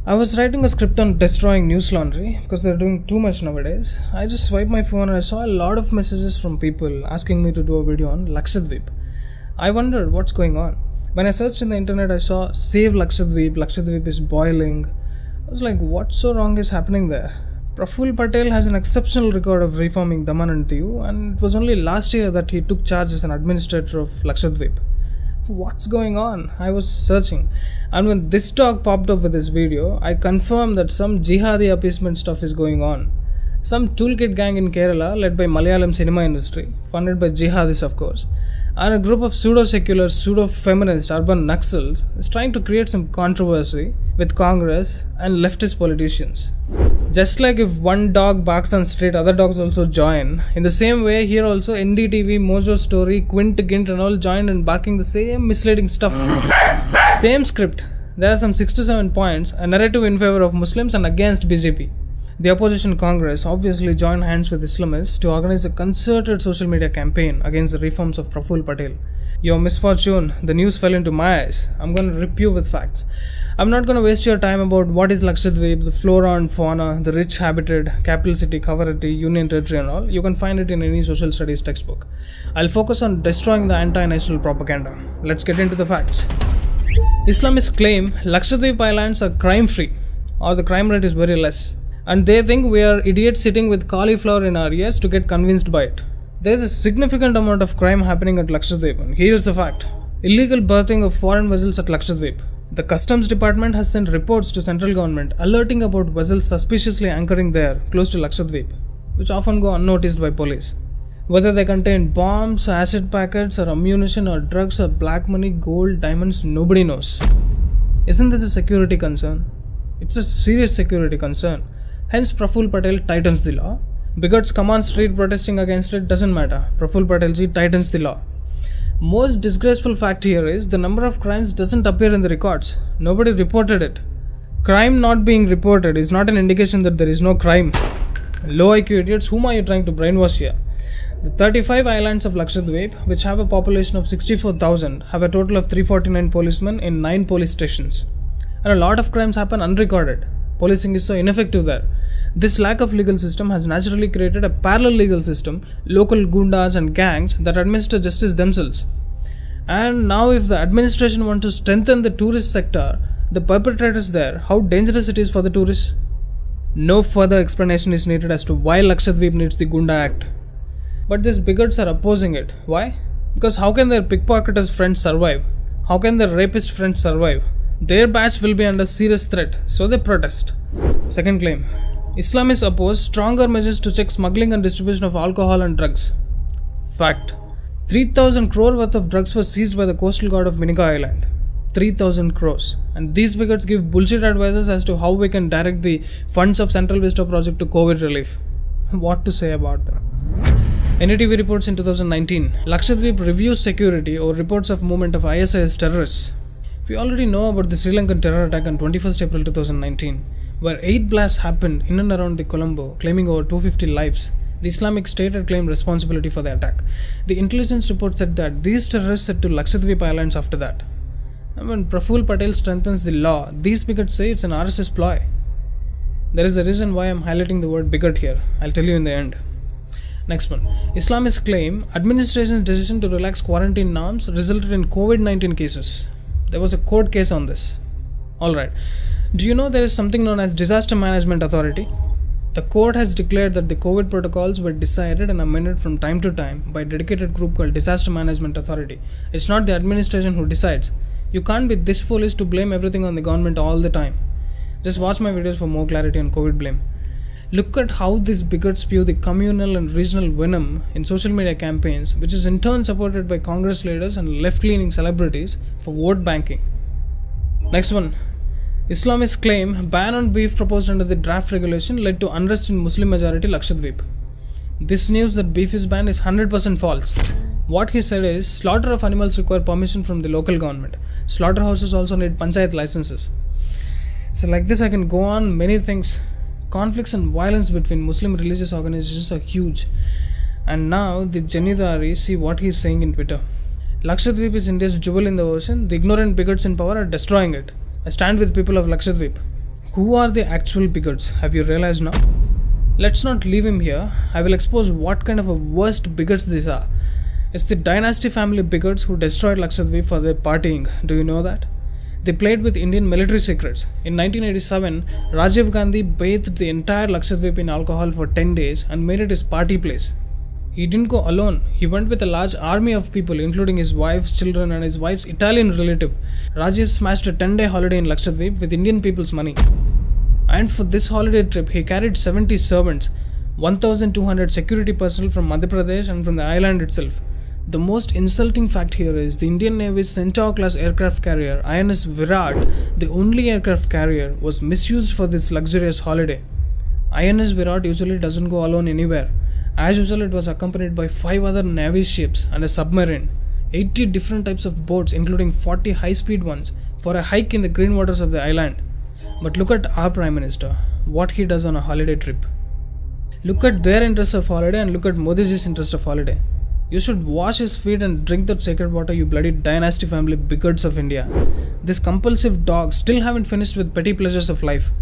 I was writing a script on destroying news laundry because they're doing too much nowadays. I just swiped my phone and I saw a lot of messages from people asking me to do a video on Lakshadweep. I wondered what's going on. When I searched in the internet, I saw Save Lakshadweep, Lakshadweep is boiling. I was like, what so wrong is happening there? Praful Patel has an exceptional record of reforming Daman and Diu, and it was only last year that he took charge as an administrator of Lakshadweep. What's going on? I was searching, and when this talk popped up with this video, I confirmed that some jihadi appeasement stuff is going on. Some toolkit gang in Kerala, led by Malayalam cinema industry, funded by jihadis of course, and a group of pseudo-secular, pseudo-feminist urban Naxals is trying to create some controversy with Congress and leftist politicians. Just like if one dog barks on street, other dogs also join. In the same way, here also NDTV, Mojo Story, Quint, Gint and all joined in barking the same misleading stuff. Same script. There are some 6 to 7 points, a narrative in favor of Muslims and against BJP. The opposition Congress obviously joined hands with Islamists to organize a concerted social media campaign against the reforms of Praful Patel. Your misfortune, the news fell into my eyes. I'm going to rip you with facts. I'm not going to waste your time about what is Lakshadweep, the flora and fauna, the rich habitat, capital city, Kavaratti, Union Territory and all. You can find it in any social studies textbook. I'll focus on destroying the anti-national propaganda. Let's get into the facts. Islamists claim Lakshadweep Islands are crime-free, or the crime rate is very less. And they think we are idiots sitting with cauliflower in our ears to get convinced by it. There is a significant amount of crime happening at Lakshadweep, and here is the fact. Illegal berthing of foreign vessels at Lakshadweep. The Customs Department has sent reports to central government alerting about vessels suspiciously anchoring there, close to Lakshadweep, which often go unnoticed by police. Whether they contain bombs, acid packets, or ammunition, or drugs, or black money, gold, diamonds, nobody knows. Isn't this a security concern? It's a serious security concern. Hence, Praful Patel tightens the law. Bigots come on street protesting against it, doesn't matter. Praful Patelji tightens the law. Most disgraceful fact here is the number of crimes doesn't appear in the records. Nobody reported it. Crime not being reported is not an indication that there is no crime. Low IQ idiots, whom are you trying to brainwash here? The 35 islands of Lakshadweep, which have a population of 64,000, have a total of 349 policemen in 9 police stations. And a lot of crimes happen unrecorded. Policing is so ineffective there. This lack of legal system has naturally created a parallel legal system, local gundas and gangs that administer justice themselves. And now if the administration wants to strengthen the tourist sector, the perpetrators there, how dangerous it is for the tourists? No further explanation is needed as to why Lakshadweep needs the Gunda Act. But these bigots are opposing it. Why? Because how can their pickpocketers friends survive? How can their rapist friends survive? Their batch will be under serious threat, so they protest. Second claim. Islamists oppose stronger measures to check smuggling and distribution of alcohol and drugs. Fact. 3,000 crore worth of drugs were seized by the coastal guard of Minika Island. 3,000 crores. And these bigots give bullshit advices as to how we can direct the funds of Central Vista project to COVID relief. What to say about them? NDTV reports in 2019, Lakshadweep reviews security over reports of movement of ISIS terrorists. We already know about the Sri Lankan terror attack on 21st April 2019, where 8 blasts happened in and around the Colombo, claiming over 250 lives. The Islamic State had claimed responsibility for the attack. The intelligence report said that these terrorists set to Lakshadweep Islands after that. And when Praful Patel strengthens the law, these bigots say it's an RSS ploy. There is a reason why I'm highlighting the word bigot here. I'll tell you in the end. Next one. Islamists claim administration's decision to relax quarantine norms resulted in COVID-19 cases. There was a court case on this. Alright. Do you know there is something known as Disaster Management Authority? The court has declared that the COVID protocols were decided and amended from time to time by a dedicated group called Disaster Management Authority. It's not the administration who decides. You can't be this foolish to blame everything on the government all the time. Just watch my videos for more clarity on COVID blame. Look at how these bigots spew the communal and regional venom in social media campaigns, which is in turn supported by Congress leaders and left-leaning celebrities for vote banking. Next one. Islamists claim ban on beef proposed under the draft regulation led to unrest in Muslim majority Lakshadweep. This news that beef is banned is 100% false. What he said is, slaughter of animals require permission from the local government. Slaughterhouses also need panchayat licenses. So like this I can go on many things. Conflicts and violence between Muslim religious organizations are huge. And now the Janidari, see what he is saying in Twitter. Lakshadweep is India's jewel in the ocean. The ignorant bigots in power are destroying it. I stand with people of Lakshadweep. Who are the actual bigots? Have you realized now? Let's not leave him here. I will expose what kind of a worst bigots these are. It's the dynasty family bigots who destroyed Lakshadweep for their partying. Do you know that? They played with Indian military secrets. In 1987, Rajiv Gandhi bathed the entire Lakshadweep in alcohol for 10 days and made it his party place. He didn't go alone. He went with a large army of people, including his wife's children and his wife's Italian relative. Rajiv smashed a 10-day holiday in Lakshadweep with Indian people's money. And for this holiday trip, he carried 70 servants, 1,200 security personnel from Madhya Pradesh and from the island itself. The most insulting fact here is the Indian Navy's Centaur-class aircraft carrier, INS Virat, the only aircraft carrier, was misused for this luxurious holiday. INS Virat usually doesn't go alone anywhere. As usual, it was accompanied by 5 other Navy ships and a submarine, 80 different types of boats including 40 high-speed ones for a hike in the green waters of the island. But look at our Prime Minister, what he does on a holiday trip. Look at their interest of holiday and look at Modi's interest of holiday. You should wash his feet and drink that sacred water, you bloody dynasty family bigots of India. This compulsive dogs still haven't finished with petty pleasures of life.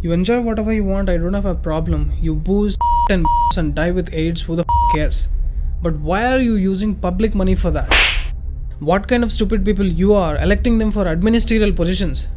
You enjoy whatever you want, I don't have a problem. You booze and die with AIDS, who the cares? But why are you using public money for that? What kind of stupid people you are, electing them for administerial positions?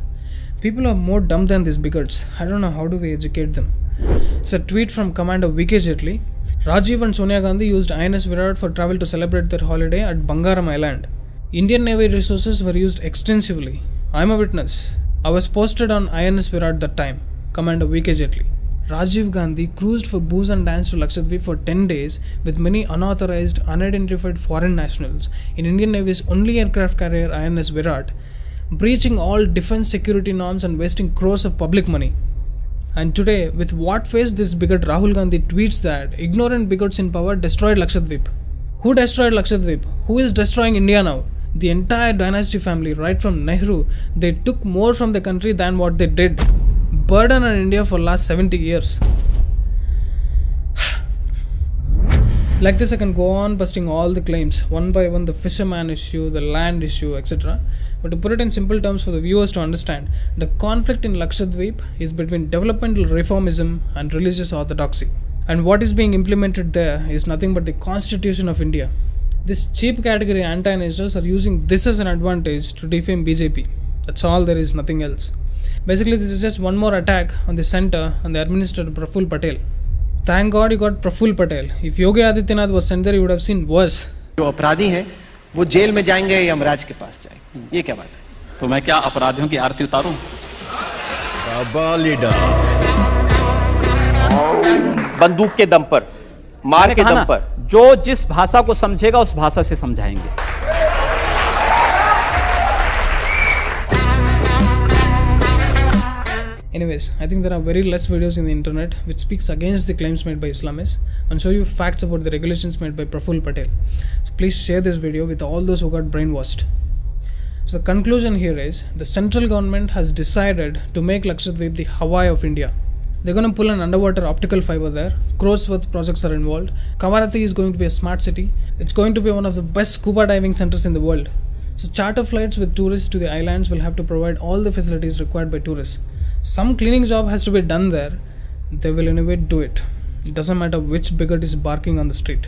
People are more dumb than these bigots. I don't know how do we educate them. It's a tweet from Commander VK Jetli. Rajiv and Sonia Gandhi used INS Virat for travel to celebrate their holiday at Bangaram Island. Indian Navy resources were used extensively. I am a witness. I was posted on INS Virat that time. Commander VK Jetli. Rajiv Gandhi cruised for booze and dance to Lakshadweep for 10 days with many unauthorized, unidentified foreign nationals in Indian Navy's only aircraft carrier INS Virat, breaching all defense security norms and wasting crores of public money. And today, with what face this bigot Rahul Gandhi tweets that ignorant bigots in power destroyed Lakshadweep. Who destroyed Lakshadweep? Who is destroying India now? The entire dynasty family, right from Nehru, they took more from the country than what they did. Burden on India for last 70 years. Like this I can go on busting all the claims, one by one, the fisherman issue, the land issue, etc. But to put it in simple terms for the viewers to understand, the conflict in Lakshadweep is between developmental reformism and religious orthodoxy. And what is being implemented there is nothing but the Constitution of India. This cheap category anti-nationals are using this as an advantage to defame BJP. That's all, there is nothing else. Basically, this is just one more attack on the center and the administrator Praful Patel. Thank God you got Praful Patel. If Yogi Adityanath was sent there, you would have seen worse. जो अपराधी हैं वो jail में जाएंगे या यमराज के पास जाएंगे, ये क्या बात है? तो मैं क्या अपराधियों की आरती उतारूं? बंदूक के दम पर, मार के दम पर, जो जिस भाषा को समझेगा उस भाषा से समझाएंगे. Anyways, I think there are very less videos in the internet which speaks against the claims made by Islamists and show you facts about the regulations made by Praful Patel. So please share this video with all those who got brainwashed. So the conclusion here is, the central government has decided to make Lakshadweep the Hawaii of India. They're going to pull an underwater optical fiber there. Crores worth projects are involved. Kavaratti is going to be a smart city. It's going to be one of the best scuba diving centers in the world. So charter flights with tourists to the islands will have to provide all the facilities required by tourists. Some cleaning job has to be done there. They will anyway do it. It doesn't matter which bigot is barking on the street.